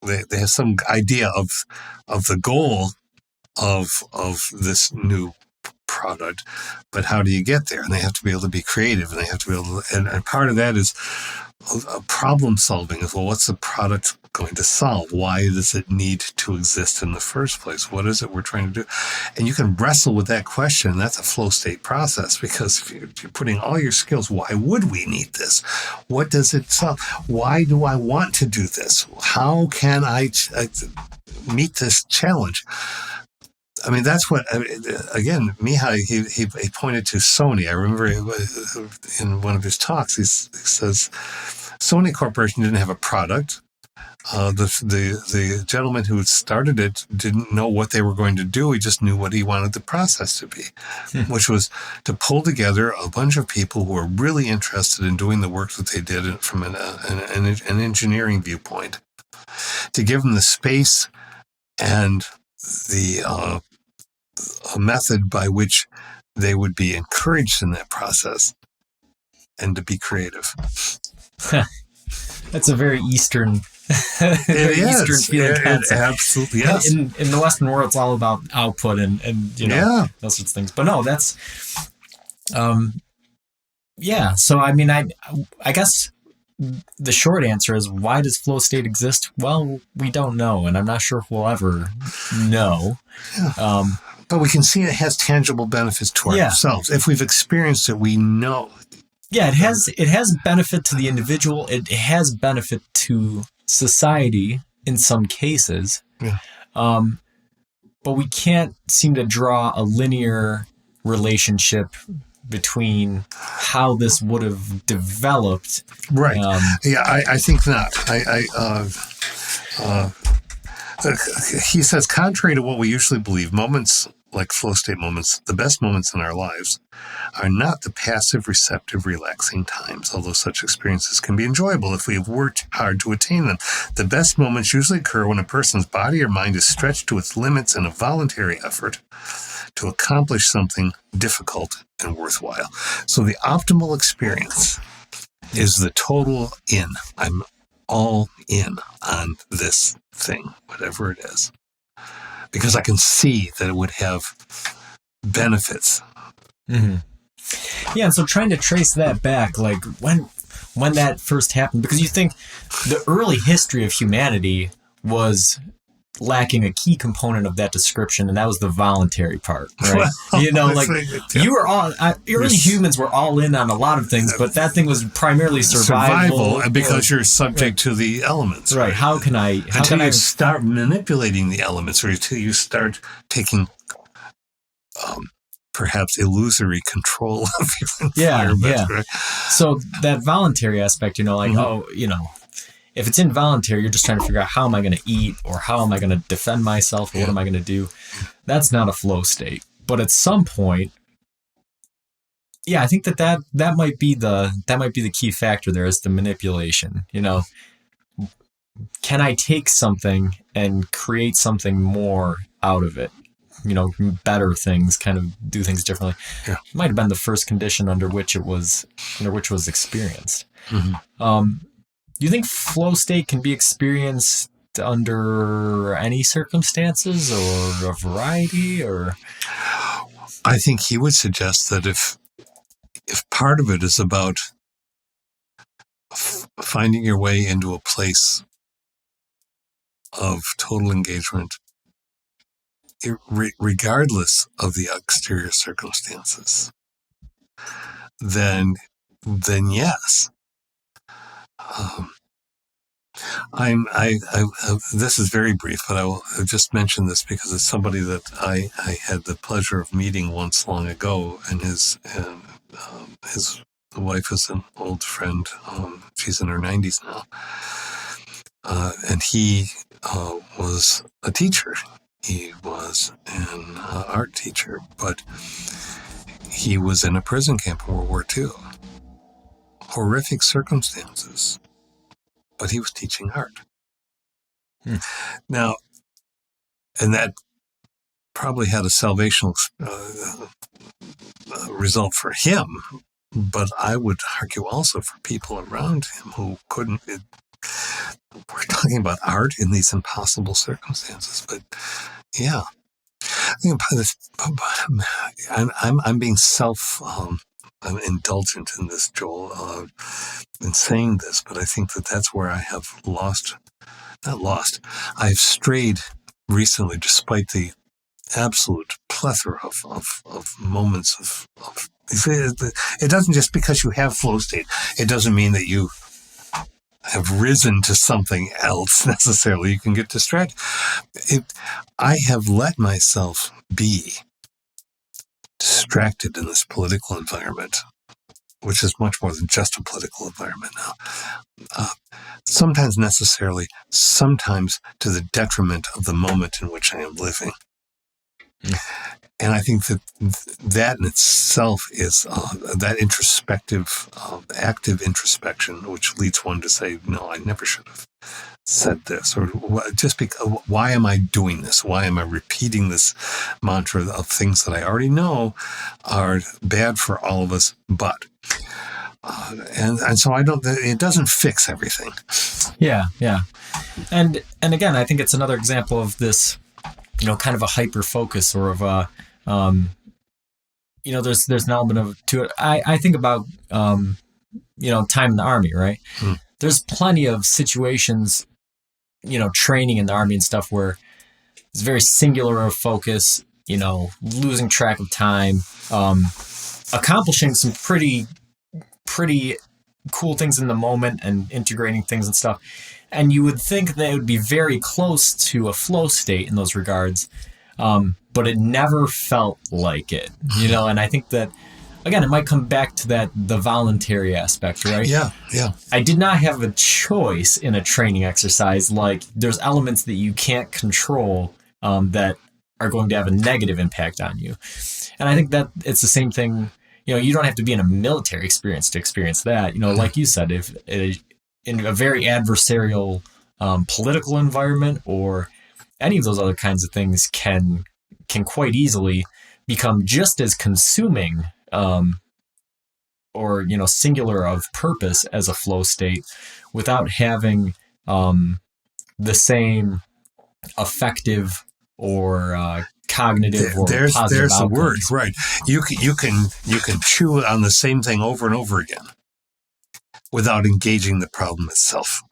B: they have some idea of the goal of this new product, but how do you get there? And they have to be able to be creative, and they have to be able to, and part of that is problem solving as well. What's the product going to solve? Why does it need to exist in the first place? What is it we're trying to do? And you can wrestle with that question. That's a flow state process, because if you're putting all your skills, why would we need this? What does it solve? Why do I want to do this? How can I meet this challenge? I mean, that's what, again, Mihai, he pointed to Sony. I remember in one of his talks, he says, Sony Corporation didn't have a product. The gentleman who started it didn't know what they were going to do. He just knew what he wanted the process to be, which was to pull together a bunch of people who were really interested in doing the work that they did from an engineering viewpoint, to give them the space and the a method by which they would be encouraged in that process and to be creative.
A: That's a very Eastern, Eastern feeling concept.
B: Absolutely, yes.
A: In the Western world, it's all about output and those sorts of things. But no, that's, So I mean, I guess the short answer is, why does flow state exist? Well, we don't know, and I'm not sure if we'll ever know.
B: Yeah. But we can see it has tangible benefits to ourselves. If we've experienced it, we know.
A: Yeah, it has benefit to the individual. It has benefit to society in some cases.
B: Yeah.
A: But we can't seem to draw a linear relationship between how this would have developed.
B: Right. I think not. he says, contrary to what we usually believe, moments like flow state moments, the best moments in our lives, are not the passive, receptive, relaxing times, although such experiences can be enjoyable if we have worked hard to attain them. The best moments usually occur when a person's body or mind is stretched to its limits in a voluntary effort to accomplish something difficult and worthwhile. So the optimal experience is the total in. I'm all in on this thing, whatever it is, because I can see that it would have benefits.
A: Mm-hmm. Yeah, and so trying to trace that back, like when that first happened, because you think the early history of humanity was lacking a key component of that description, and that was the voluntary part, right? You were all early humans were all in on a lot of things, but that thing was primarily survival
B: because you're subject to the elements,
A: right? How can I
B: start manipulating the elements, or until you start taking perhaps illusory control of your environment, right?
A: So that voluntary aspect, if it's involuntary, you're just trying to figure out how am I going to eat, or how am I going to defend myself, or what am I going to do? That's not a flow state. But at some point, I think that might be the key factor there, is the manipulation. Can I take something and create something more out of it? Better things, kind of do things differently.
B: Yeah.
A: It might have been the first condition under which it was experienced.
B: Mm-hmm.
A: Do you think flow state can be experienced under any circumstances, or a variety, or?
B: I think he would suggest that if part of it is about finding your way into a place of total engagement, regardless of the exterior circumstances, then yes. This is very brief, but I will just mention this because it's somebody that I had the pleasure of meeting once long ago, and his wife is an old friend. She's in her 90s now, and he was a teacher. He was an art teacher, but he was in a prison camp in World War II. Horrific circumstances, but he was teaching art. Now, and that probably had a salvational result for him, but I would argue also for people around him who couldn't. We're talking about art in these impossible circumstances, but yeah. I think I'm being I'm indulgent in this, Joel, in saying this, but I think that's where I have I've strayed recently, despite the absolute plethora of moments of it doesn't, just because you have flow state, it doesn't mean that you have risen to something else necessarily. You can get distracted. I have let myself be distracted in this political environment, which is much more than just a political environment now. Sometimes necessarily, sometimes to the detriment of the moment in which I am living. And I think that in itself is that introspective, active introspection, which leads one to say, no, I never should have said this, or just because, why am I doing this? Why am I repeating this mantra of things that I already know are bad for all of us, but, and so it doesn't fix everything.
A: Yeah. And again, I think it's another example of this, kind of a hyper focus, or of a, there's an element to it. I think about, time in the Army, right? There's plenty of situations, training in the Army and stuff, where it's very singular of focus, losing track of time, accomplishing some pretty cool things in the moment and integrating things and stuff. And you would think that it would be very close to a flow state in those regards. But it never felt like it, and I think that again, it might come back to the voluntary aspect, right?
B: Yeah, yeah.
A: I did not have a choice in a training exercise. Like, there's elements that you can't control that are going to have a negative impact on you. And I think that it's the same thing. You don't have to be in a military experience to experience that. Like you said, if in a very adversarial political environment or any of those other kinds of things can quite easily become just as consuming or singular of purpose as a flow state without having the same effective or cognitive or
B: there's
A: positive
B: the word,
A: outcomes.
B: right? You can chew on the same thing over and over again without engaging the problem itself.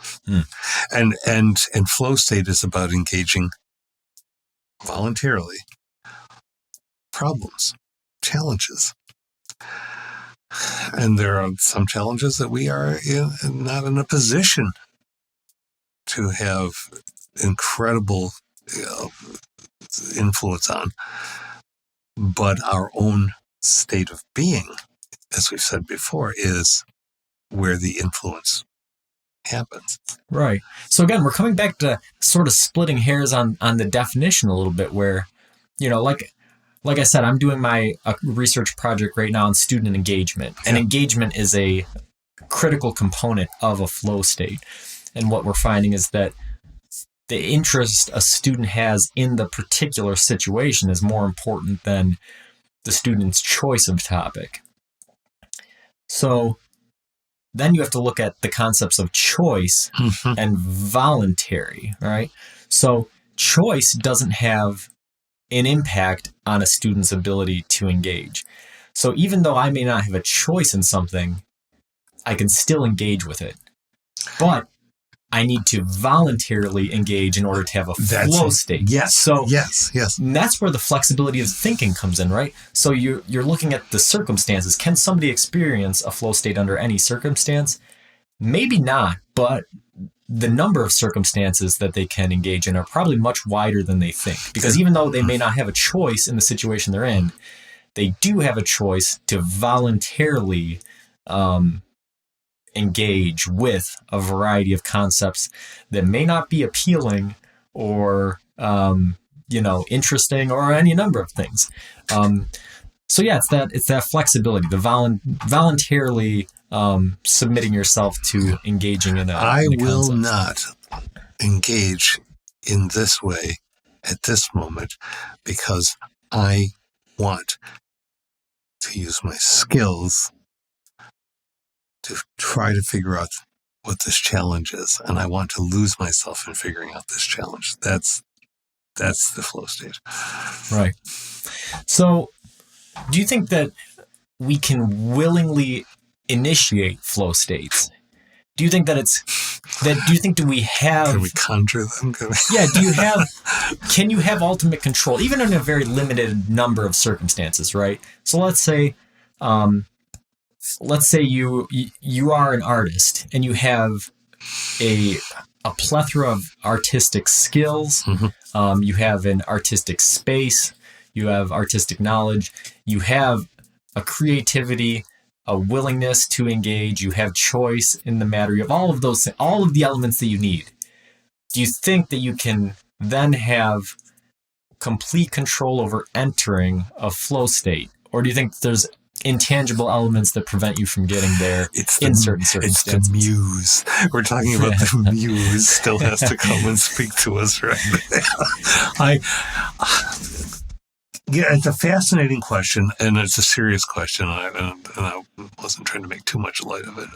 B: And flow state is about engaging voluntarily problems, challenges. And there are some challenges that we are not in a position to have incredible influence on. But our own state of being, as we've said before, is where the influence happens.
A: Right. So again, we're coming back to sort of splitting hairs on the definition a little bit where, like I said, I'm doing a research project right now on student engagement. And engagement is a critical component of a flow state. And what we're finding is that the interest a student has in the particular situation is more important than the student's choice of topic. So then you have to look at the concepts of choice and voluntary, right? So choice doesn't have an impact on a student's ability to engage. So even though I may not have a choice in something, I can still engage with it. But I need to voluntarily engage in order to have a flow state.
B: Yes.
A: So
B: yes.
A: And that's where the flexibility of thinking comes in, right? So you're looking at the circumstances. Can somebody experience a flow state under any circumstance? Maybe not, but the number of circumstances that they can engage in are probably much wider than they think. Because even though they may not have a choice in the situation they're in, they do have a choice to voluntarily engage with a variety of concepts that may not be appealing or interesting or any number of things. So yeah, it's that flexibility, the voluntarily submitting yourself to engaging in a.
B: I
A: in a
B: will
A: concept.
B: not engage in this way at this moment because I want to use my skills to try to figure out what this challenge is, and I want to lose myself in figuring out this challenge. That's the flow state.
A: Right. So, do you think that we can willingly initiate flow states? Do you think that do we have...
B: Can we conjure them?
A: Yeah, can you have ultimate control, even in a very limited number of circumstances, right? So let's say you are an artist and you have a plethora of artistic skills. You have an artistic space. You have artistic knowledge. You have a creativity, a willingness to engage. You have choice in the matter. You have all of those, all of the elements that you need. Do you think that you can then have complete control over entering a flow state? Or do you think there's intangible elements that prevent you from getting there in certain circumstances?
B: It's the muse. We're talking about the muse still has to come and speak to us, right? It's a fascinating question, and it's a serious question, and I wasn't trying to make too much light of it.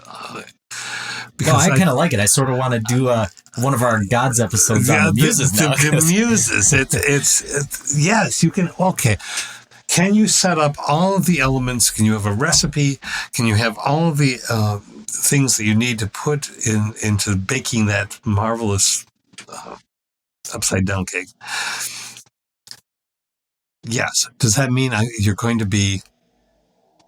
A: I kind of like it. I sort of want to do one of our God's episodes on the muses now.
B: The muses. It's yes, you can. Okay. Can you set up all of the elements? Can you have a recipe? Can you have all of the things that you need to put into baking that marvelous upside down cake? Yes. Does that mean you're going to be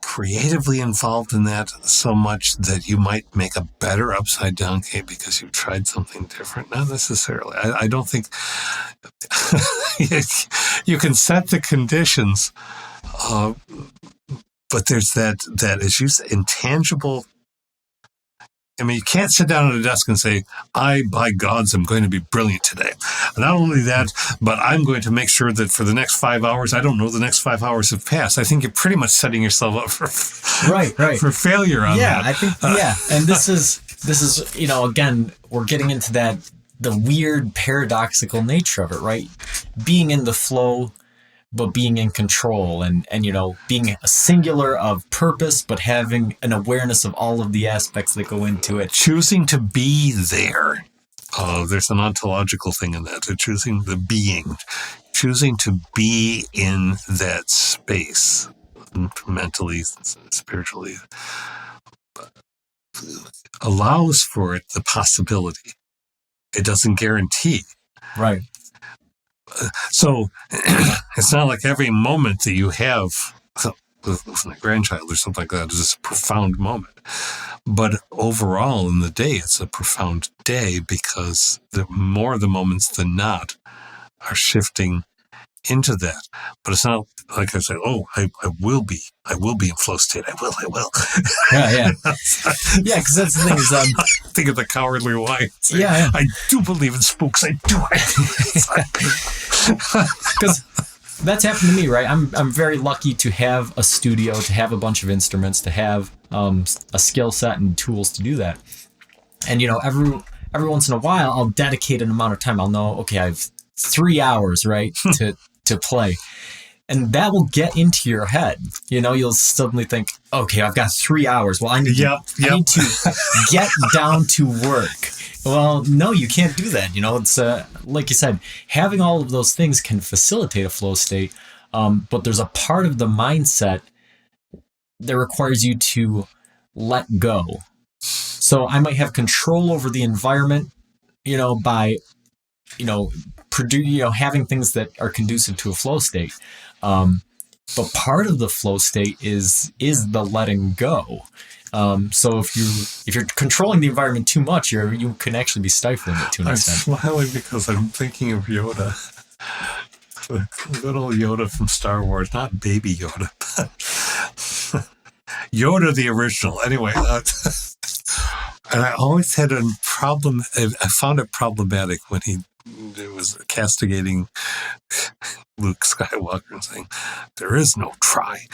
B: creatively involved in that so much that you might make a better upside down cake because you tried something different? Not necessarily. I don't think you can set the conditions but there's that as you say, intangible. I mean, you can't sit down at a desk and say, I, by gods, am going to be brilliant today. Not only that, but I'm going to make sure that for the next 5 hours, I don't know the next 5 hours have passed. I think you're pretty much setting yourself up for failure on that.
A: I think, And this is, again, we're getting into the weird paradoxical nature of it, right? Being in the flow, but being in control and being a singular of purpose, but having an awareness of all of the aspects that go into it.
B: Choosing to be there. There's an ontological thing in that. Choosing the being. Choosing to be in that space, mentally, spiritually, allows for it the possibility. It doesn't guarantee.
A: Right.
B: So it's not like every moment that you have with a grandchild or something like that is a profound moment. But overall in the day, it's a profound day because the more of the moments than not are shifting into that. But it's not like I say, I will be in flow state. I will.
A: Yeah. Yeah, because that's the thing is,
B: think of the Cowardly Lion.
A: Yeah.
B: I do believe in spooks. I do.
A: Because that's happened to me, right? I'm very lucky to have a studio, to have a bunch of instruments, to have a skill set and tools to do that. And every once in a while, I'll dedicate an amount of time. I'll know, okay, I have 3 hours, right, to play. And that will get into your head. You'll suddenly think, okay, I've got 3 hours. Well, I need to get down to work. Well, no, you can't do that. It's like you said, having all of those things can facilitate a flow state. But there's a part of the mindset that requires you to let go. So I might have control over the environment, by, having things that are conducive to a flow state. But part of the flow state is the letting go. So if you're controlling the environment too much, you can actually be stifling it to an extent.
B: I'm smiling because I'm thinking of Yoda, good old Yoda from Star Wars, not Baby Yoda, but Yoda the original. Anyway, and I always had a problem. I found it problematic when he was castigating Luke Skywalker and saying, there is no try.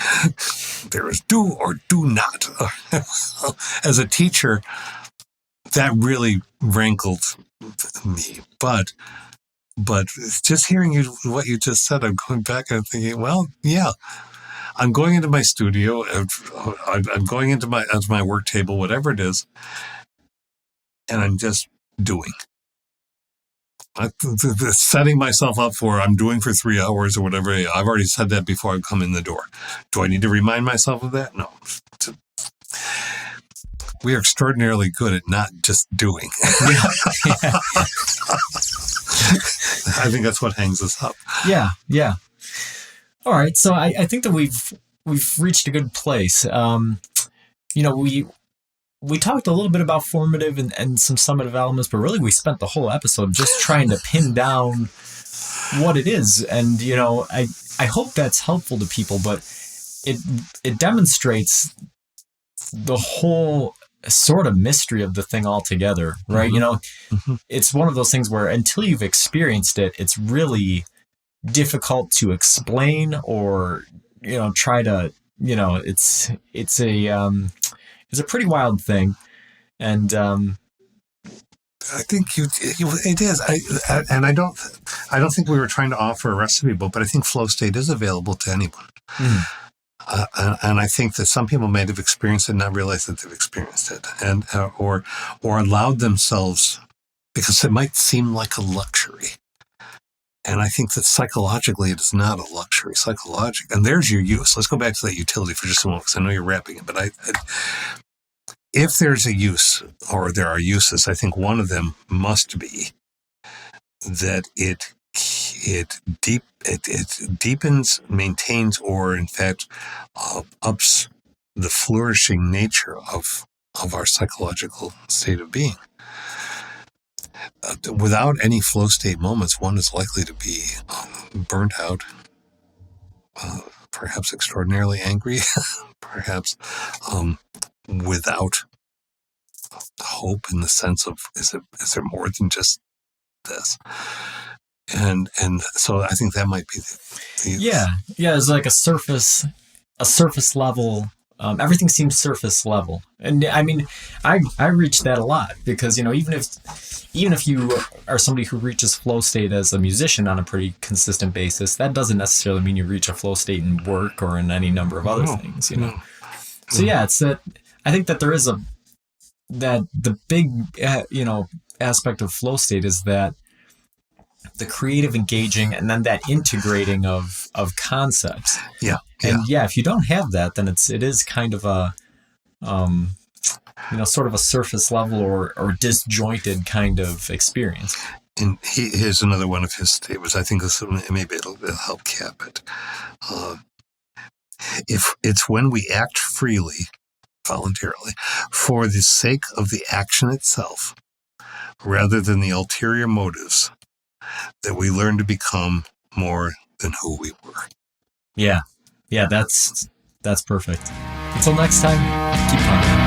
B: There is do or do not. As a teacher, that really rankled me. But just hearing what you just said, I'm going back and thinking, well, yeah, I'm going into my studio. I'm going into my work table, whatever it is, and I'm just doing. I'm setting myself up for I'm doing for 3 hours or whatever. I've already said that before I come in the door. Do I need to remind myself of that? No. We are extraordinarily good at not just doing.
A: Yeah.
B: I think that's what hangs us up.
A: Yeah. All right. So I think that we've reached a good place. We talked a little bit about formative and some summative elements, but really we spent the whole episode just trying to pin down what it is. And, I hope that's helpful to people, but it demonstrates the whole sort of mystery of the thing altogether, right?
B: Mm-hmm.
A: It's one of those things where until you've experienced it, it's really difficult to explain or, try to, it's a pretty wild thing. And
B: I think it is. I don't think we were trying to offer a recipe book, but I think flow state is available to anyone. And I think that some people may have experienced it and not realize that they've experienced it, and or allowed themselves, because it might seem like a luxury. And I think that psychologically it is not a luxury. And there's your use. Let's go back to that utility for just a moment, because I know you're wrapping it. But if there's a use, or there are uses, I think one of them must be that it deepens, maintains, or in fact ups the flourishing nature of our psychological state of being. Without any flow state moments, one is likely to be burnt out, perhaps extraordinarily angry, perhaps without hope in the sense of is there more than just this? And so I think that might be
A: yeah. It's like a surface level. Everything seems surface level, and I mean, I reach that a lot because even if you are somebody who reaches flow state as a musician on a pretty consistent basis, that doesn't necessarily mean you reach a flow state in work or in any number of other things. So yeah, it's that I think that there is that the big aspect of flow state is that the creative engaging and then that integrating of concepts. And if you don't have that, then it is kind of a sort of a surface level or disjointed kind of experience.
B: And here's another one of his statements. I think maybe it'll help cap it. If it's when we act freely, voluntarily, for the sake of the action itself, rather than the ulterior motives, that we learn to become more than who we were.
A: Yeah, that's perfect. Until next time, keep pondering.